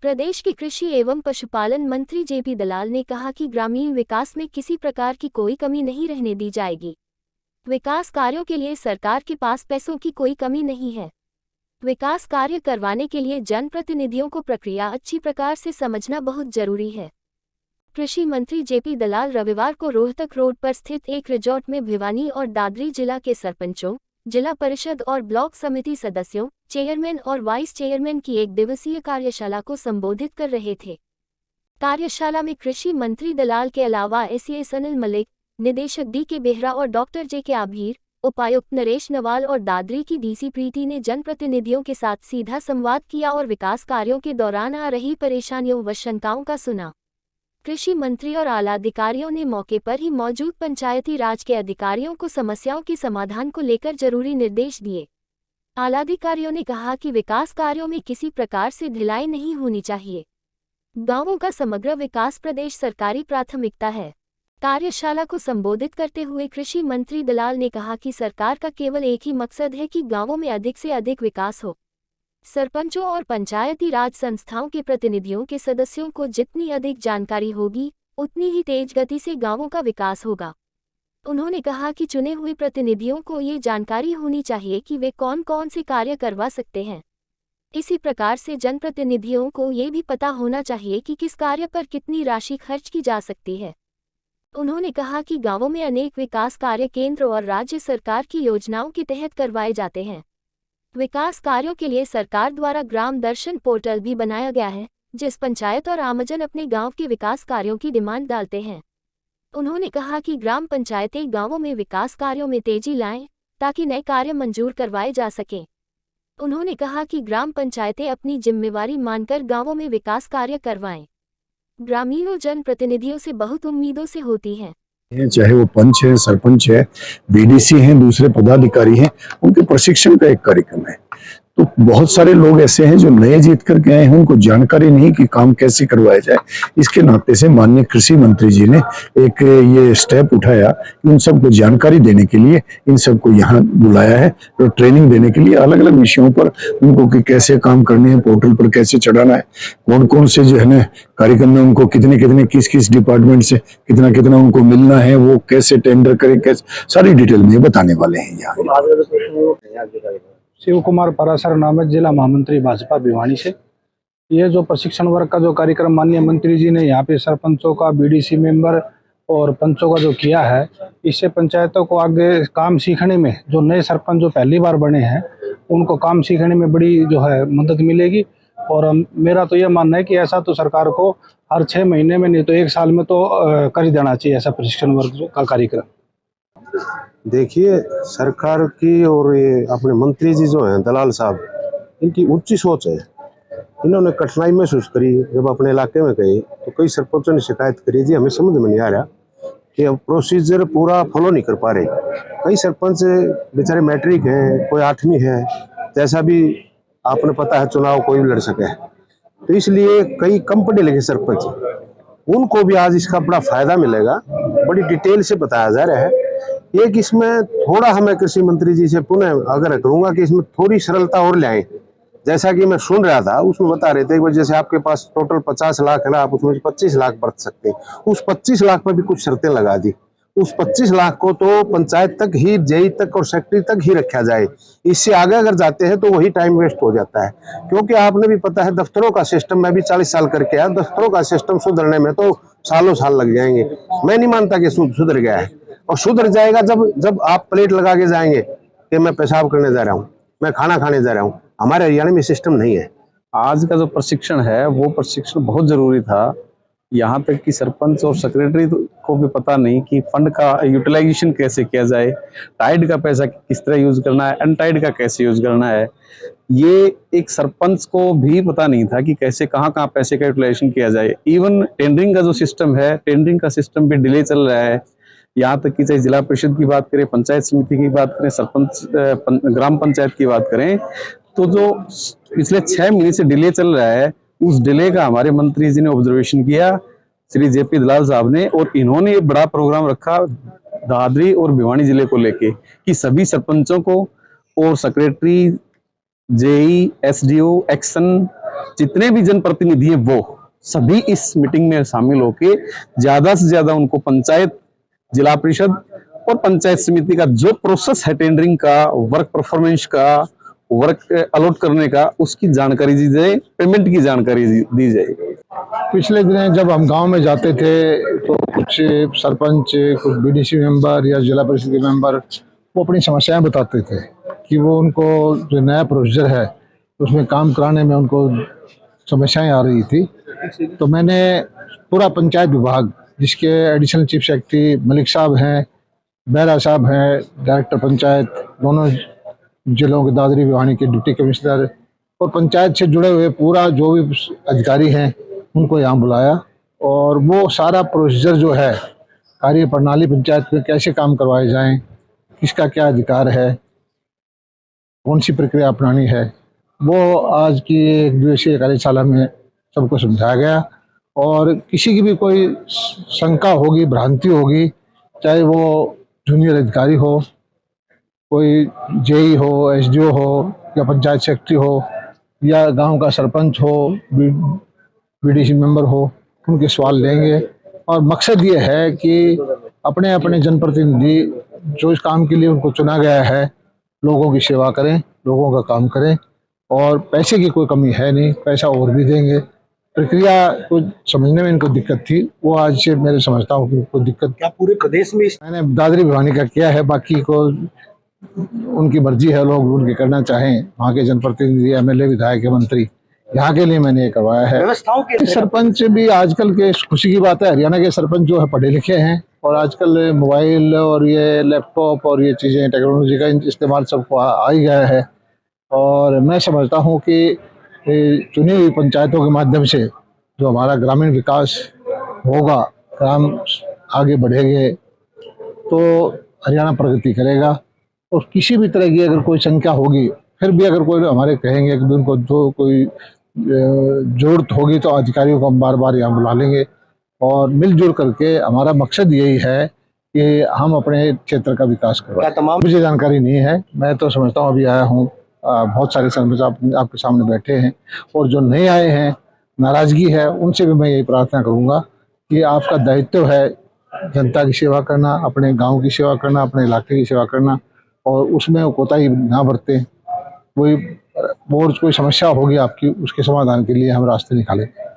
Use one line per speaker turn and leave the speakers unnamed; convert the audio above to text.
प्रदेश के कृषि एवं पशुपालन मंत्री जेपी दलाल ने कहा कि ग्रामीण विकास में किसी प्रकार की कोई कमी नहीं रहने दी जाएगी। विकास कार्यों के लिए सरकार के पास पैसों की कोई कमी नहीं है। विकास कार्य करवाने के लिए जनप्रतिनिधियों को प्रक्रिया अच्छी प्रकार से समझना बहुत जरूरी है। कृषि मंत्री जेपी दलाल रविवार को रोहतक रोड पर स्थित एक रिजॉर्ट में भिवानी और दादरी जिला के सरपंचों, जिला परिषद और ब्लॉक समिति सदस्यों, चेयरमैन और वाइस चेयरमैन की एक दिवसीय कार्यशाला को संबोधित कर रहे थे। कार्यशाला में कृषि मंत्री दलाल के अलावा एसीएस अनिल मलिक, निदेशक डी के बेहरा और डॉक्टर जे के आभीर, उपायुक्त नरेश नवाल और दादरी की डीसी प्रीति ने जनप्रतिनिधियों के साथ सीधा संवाद किया और विकास कार्यों के दौरान आ रही परेशानियों व शंकाओं का सुना। कृषि मंत्री और आला अधिकारियों ने मौके पर ही मौजूद पंचायती राज के अधिकारियों को समस्याओं के समाधान को लेकर जरूरी निर्देश दिए। आलाधिकारियों ने कहा कि विकास कार्यों में किसी प्रकार से ढिलाई नहीं होनी चाहिए। गांवों का समग्र विकास प्रदेश सरकारी प्राथमिकता है। कार्यशाला को संबोधित करते हुए कृषि मंत्री दलाल ने कहा कि सरकार का केवल एक ही मकसद है कि गांवों में अधिक से अधिक विकास हो। सरपंचों और पंचायती राज संस्थाओं के प्रतिनिधियों के सदस्यों को जितनी अधिक जानकारी होगी, उतनी ही तेज गति से गांवों का विकास होगा। उन्होंने कहा कि चुने हुए प्रतिनिधियों को ये जानकारी होनी चाहिए कि वे कौन कौन से कार्य करवा सकते हैं। इसी प्रकार से जनप्रतिनिधियों को ये भी पता होना चाहिए कि किस कार्य पर कितनी राशि खर्च की जा सकती है। उन्होंने कहा कि गांवों में अनेक विकास कार्य केंद्र और राज्य सरकार की योजनाओं के तहत करवाए जाते हैं। विकास कार्यों के लिए सरकार द्वारा ग्राम दर्शन पोर्टल भी बनाया गया है, जिस पंचायत और आमजन अपने गांव के विकास कार्यों की डिमांड डालते हैं। उन्होंने कहा कि ग्राम पंचायतें गांवों में विकास कार्यों में तेजी लाएं, ताकि नए कार्य मंजूर करवाए जा सकें। उन्होंने कहा कि ग्राम पंचायतें अपनी जिम्मेवारी मानकर गांवों में विकास कार्य करवाएं। ग्रामीणों जनप्रतिनिधियों से बहुत उम्मीदों से होती हैं।
चाहे वो पंच है, सरपंच है, बीडीसी हैं, दूसरे पदाधिकारी हैं, उनके प्रशिक्षण का एक कार्यक्रम है। तो बहुत सारे लोग ऐसे हैं जो नए जीत करके आए हैं, उनको जानकारी नहीं कि काम कैसे करवाया जाए। इसके नाते से माननीय कृषि मंत्री जी ने एक ये स्टेप उठाया कि उन सबको जानकारी देने के लिए इन सबको यहाँ बुलाया है और ट्रेनिंग देने के लिए अलग अलग विषयों पर उनको कि कैसे काम करने हैं, पोर्टल पर कैसे चढ़ाना है, कौन कौन से जो है ना कार्यक्रम में उनको कितने कितने किस किस डिपार्टमेंट से कितना कितना उनको मिलना है, वो कैसे टेंडर करें, कैसे सारी डिटेल में बताने वाले हैं। यहाँ
शिव कुमार पराशर नाम है, जिला महामंत्री भाजपा भिवानी से। ये जो प्रशिक्षण वर्ग का जो कार्यक्रम माननीय मंत्री जी ने यहाँ पे सरपंचों का, बीडीसी मेंबर और पंचों का जो किया है, इससे पंचायतों को आगे काम सीखने में, जो नए सरपंच जो पहली बार बने हैं उनको काम सीखने में बड़ी जो है मदद मिलेगी। और मेरा तो ये मानना है कि ऐसा तो सरकार को हर 6 महीने में नहीं तो 1 साल में तो कर देना चाहिए ऐसा प्रशिक्षण वर्ग का कार्यक्रम।
देखिए, सरकार की और ये अपने मंत्री जी जो हैं दलाल साहब, इनकी ऊंची सोच है। इन्होंने कठिनाई महसूस करी जब अपने इलाके में गए तो कई सरपंचों ने शिकायत करी, जी हमें समझ में नहीं आ रहा कि अब प्रोसीजर पूरा फॉलो नहीं कर पा रहे। कई सरपंच बेचारे मैट्रिक हैं, कोई 8वीं है, जैसा भी आपने पता है चुनाव कोई भी लड़ सके है, तो इसलिए कई कम पढ़े लिखे सरपंच, उनको भी आज इसका बड़ा फायदा मिलेगा। बड़ी डिटेल से बताया जा रहा है। एक इसमें थोड़ा हमें कृषि मंत्री जी से पुनः आग्रह करूंगा कि इसमें थोड़ी सरलता और ले आए। जैसा कि मैं सुन रहा था उसमें बता रहे थे कि जैसे आपके पास टोटल 50 लाख है ना, आप उसमें 25 लाख बरत सकते हैं। उस 25 लाख पर भी कुछ शर्तें लगा दी। उस 25 लाख को तो पंचायत तक ही, जेई तक और सेक्रेटरी तक ही रखा जाए। इससे आगे अगर जाते हैं तो वही टाइम वेस्ट हो जाता है। क्योंकि आपने भी पता है दफ्तरों का सिस्टम, मैं भी 40 साल करके आया, दफ्तरों का सिस्टम सुधरने में तो सालों साल लग जाएंगे। मैं नहीं मानता कि सुधर गया है, और सुधर जाएगा जब आप प्लेट लगा के जाएंगे कि मैं पेशाब करने जा रहा हूँ, मैं खाना खाने जा रहा हूँ। हमारे हरियाणा में सिस्टम नहीं है।
आज का जो प्रशिक्षण है वो प्रशिक्षण बहुत जरूरी था। यहाँ तक कि सरपंच और सेक्रेटरी को भी पता नहीं कि फंड का यूटिलाइजेशन कैसे किया जाए, टाइड का पैसा किस तरह यूज करना है, अनटाइड का कैसे यूज करना है। ये एक सरपंच को भी पता नहीं था कि कैसे कहाँ पैसे का यूटिलाइजेशन किया जाए। इवन टेंडरिंग का जो सिस्टम है, टेंडरिंग का सिस्टम भी डिले चल रहा है। यहाँ तक कि चाहे जिला परिषद की बात करें, पंचायत समिति की बात करें, सरपंच ग्राम पंचायत की बात करें, तो जो पिछले 6 महीने से डिले चल रहा है, उस डिले का हमारे मंत्री जी ने ऑब्जर्वेशन किया, श्री जेपी दलाल साहब ने, और इन्होंने एक बड़ा प्रोग्राम रखा दादरी और भिवानी जिले को लेके कि सभी सरपंचों को और सेक्रेटरी, जेई, एसडीओ, एक्शन, जितने भी जनप्रतिनिधि हैं वो सभी इस मीटिंग में शामिल होके ज्यादा से ज्यादा उनको पंचायत, जिला परिषद और पंचायत समिति का जो प्रोसेस है टेंडरिंग का, वर्क परफॉर्मेंस का, वर्क अलॉट करने का, उसकी जानकारी दी जाए, पेमेंट की जानकारी दी जाए।
पिछले दिनों जब हम गांव में जाते थे तो कुछ सरपंच, कुछ बीडीसी मेंबर या जिला परिषद के मेंबर वो अपनी समस्याएं बताते थे कि वो उनको जो नया प्रोसीजर है उसमें काम कराने में उनको समस्याएं आ रही थी। तो मैंने पूरा पंचायत विभाग, जिसके एडिशनल चीफ सेक्रेटरी मलिक साहब हैं, बेहरा साहब हैं, डायरेक्टर पंचायत, दोनों जिलों के दादरी भिवानी के डिप्टी कमिश्नर और पंचायत से जुड़े हुए पूरा जो भी अधिकारी हैं उनको यहाँ बुलाया और वो सारा प्रोसीजर जो है, कार्य प्रणाली पंचायत में कैसे काम करवाए जाएं, किसका क्या अधिकार है, कौन सी प्रक्रिया अपनानी है, वो आज की एक दिवसीय कार्यशाला में सबको समझाया गया। और किसी की भी कोई शंका होगी, भ्रांति होगी, चाहे वो जूनियर अधिकारी हो, कोई जेई हो, एसडीओ हो या पंचायत सेक्रेटरी हो या गांव का सरपंच हो, बीडीसी मेंबर हो, उनके सवाल लेंगे। और मकसद ये है कि अपने अपने जनप्रतिनिधि जो इस काम के लिए उनको चुना गया है, लोगों की सेवा करें, लोगों का काम करें। और पैसे की कोई कमी है नहीं, पैसा और भी देंगे। प्रक्रिया को समझने में इनको दिक्कत थी, वो आज से मेरे समझता हूँ कि कोई दिक्कत
क्या पूरे प्रदेश में
मैंने दादरी भिवानी का किया है, बाकी को उनकी मर्जी है, लोग उनकी करना चाहें, वहाँ के जनप्रतिनिधि, एमएलए, विधायक, मंत्री, यहाँ के लिए मैंने ये करवाया है।
व्यवस्थाओं के
सरपंच भी आजकल के खुशी की बात है, हरियाणा के सरपंच जो है पढ़े लिखे हैं और आजकल मोबाइल और ये लैपटॉप और ये चीज़ें, टेक्नोलॉजी का इस्तेमाल सबको आ ही गया है। और मैं समझता हूँ कि चुनी हुई पंचायतों के माध्यम से जो हमारा ग्रामीण विकास होगा, ग्राम आगे बढ़ेंगे तो हरियाणा प्रगति करेगा। और किसी भी तरह की अगर कोई शंका होगी, फिर भी अगर कोई हमारे कहेंगे कि उनको जो कोई जरूरत होगी तो अधिकारियों को हम बार बार यहाँ बुला लेंगे। और मिलजुल करके हमारा मकसद यही है कि हम अपने क्षेत्र का विकास करवाएं।
तमाम
मुझे जानकारी नहीं है, मैं तो समझता हूँ अभी आया हूँ, बहुत सारे सरपंच आपके सामने बैठे हैं और जो नहीं आए हैं, नाराजगी है, उनसे भी मैं यही प्रार्थना करूँगा कि आपका दायित्व है जनता की सेवा करना, अपने गांव की सेवा करना, अपने इलाके की सेवा करना और उसमें कोताही ना बरतें। कोई समस्या होगी आपकी, उसके समाधान के लिए हम रास्ते निकालेंगे।